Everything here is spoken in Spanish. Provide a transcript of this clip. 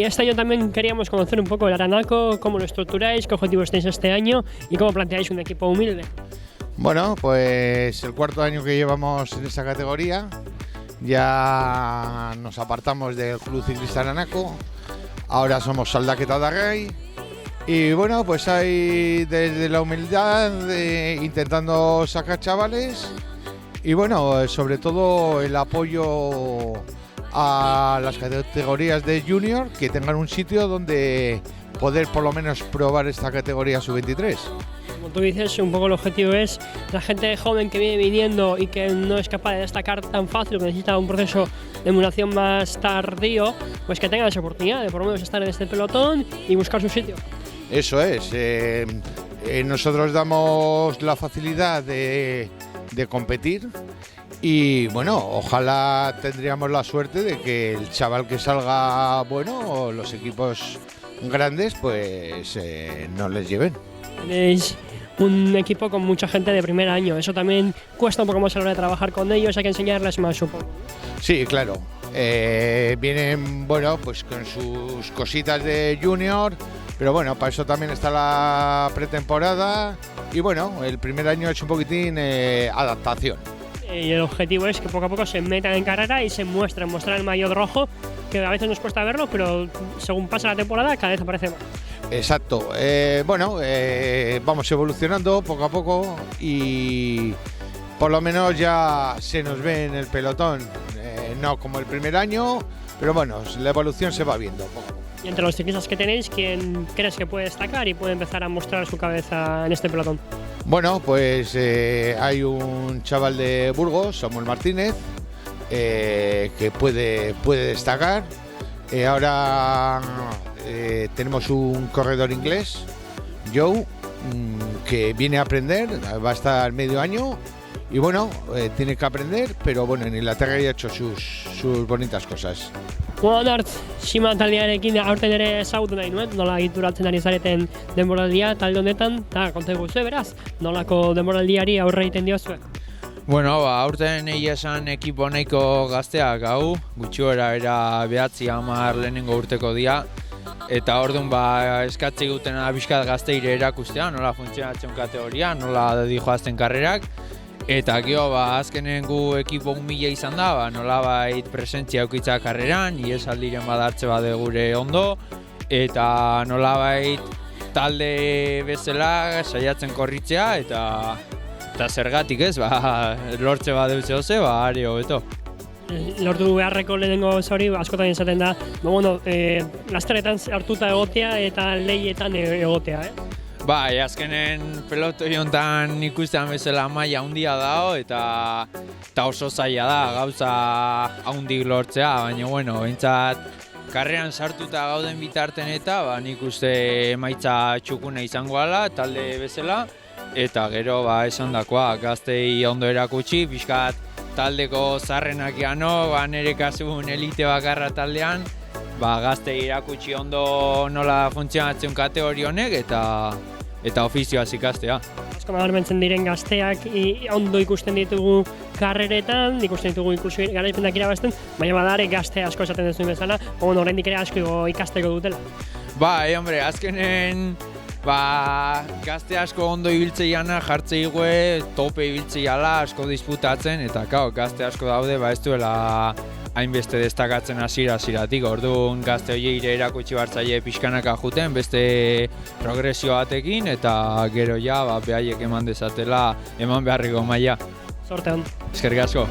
este año también queríamos conocer un poco el Aranaco, cómo lo estructuráis, qué objetivos tenéis este año y cómo planteáis un equipo humilde. Bueno, pues el cuarto año que llevamos en esta categoría, ya nos apartamos del Club Ciclista Aranaco, ahora somos Saldaqueta Darray y bueno, pues hay desde la humildad intentando sacar chavales y bueno, sobre todo el apoyo a las categorías de junior que tengan un sitio donde poder por lo menos probar esta categoría sub-23. Como tú dices, un poco el objetivo es la gente joven que viene viniendo y que no es capaz de destacar tan fácil, que necesita un proceso de emulación más tardío, pues que tengan esa oportunidad de por lo menos estar en este pelotón y buscar su sitio. Eso es, nosotros damos la facilidad de competir y bueno, ojalá tendríamos la suerte de que el chaval que salga bueno o los equipos grandes pues no les lleven. Tenéis un equipo con mucha gente de primer año, eso también cuesta un poco más a la hora de trabajar con ellos, hay que enseñarles más, supongo. Sí, claro, vienen bueno pues con sus cositas de junior, pero bueno, para eso también está la pretemporada y bueno, el primer año es un poquitín adaptación. Y el objetivo es que poco a poco se metan en carrera y se mostrar el maillot rojo, que a veces nos cuesta verlo, pero según pasa la temporada cada vez aparece más. Exacto, vamos evolucionando poco a poco y por lo menos ya se nos ve en el pelotón, no como el primer año, pero bueno, la evolución se va viendo poco a poco. Y entre los ciclistas que tenéis, ¿quién crees que puede destacar y puede empezar a mostrar su cabeza en este pelotón? Bueno, pues hay un chaval de Burgos, Samuel Martínez, que puede destacar. Ahora tenemos un corredor inglés, Joe, que viene a aprender, va a estar medio año y bueno, tiene que aprender, pero bueno, en Inglaterra ya ha hecho sus bonitas cosas. Onart, Shima taldearekin aurten ere ezagutu nahi nuen, nola egituratzen ari zareten denboraldia talde honetan, eta konta eguzue beraz, nolako denboraldiari aurre egiten diozue? Bueno, aurten egia esan ekipo nahiko gazteak hau, gutxi gora era 9-10 lehenengo urteko dira, eta orduan eskatzi gutena bizkat gazteire erakustea, nola funtzionatzen kategoria, nola dijoazten karrerak, eta gero azkenen gu ekipo 1000 izan da, nolabait presentzia eukitza karreran, iesaldiren badartze bade gure ondo, eta nolabait talde bezala saiatzen korritzea, eta zergatik ez, lortze badeutze hoze, are hobeto. Lortu beharreko lehenengo zauri askotan izaten da, lasterretan hartuta egotea eta lehietan egotea, Bai, azkenen pelotoi honetan ikustean bezala maila handia dago eta oso zaila da gauza handik lortzea, baina bueno, behintzat karreran sartuta gauden bitarten eta nik uste emaitza txukuna izango ala, talde bezala, eta gero esandakoa gaztei ondo erakutsi, pixkat taldeko zarrenak gano, nire kasun elite bakarra taldean, gaztei erakutsi ondo nola funtzionatzen kategori honek eta ofizioaz ikastea. Asko nabarmentzen diren gazteak ondo ikusten ditugu karreretan, ikusten ditugu garaipenak irabazten, baina badare gazte asko esaten duzuen bezala, oraindik ere asko ikasteko dutela. Bai, hombre, azkenen gazte asko ondo ibiltzeiana jartzei gue, tope ibiltzeiala asko disputatzen, eta gazte asko daude, ez duela hainbeste destakatzen hasieratik, orduan gazte horiei erakutsi bartzaile pixkanaka juten, beste progresio batekin, eta gero ja behaiek eman dezatela eman beharriko maila. Sorte on. Eskerrik asko.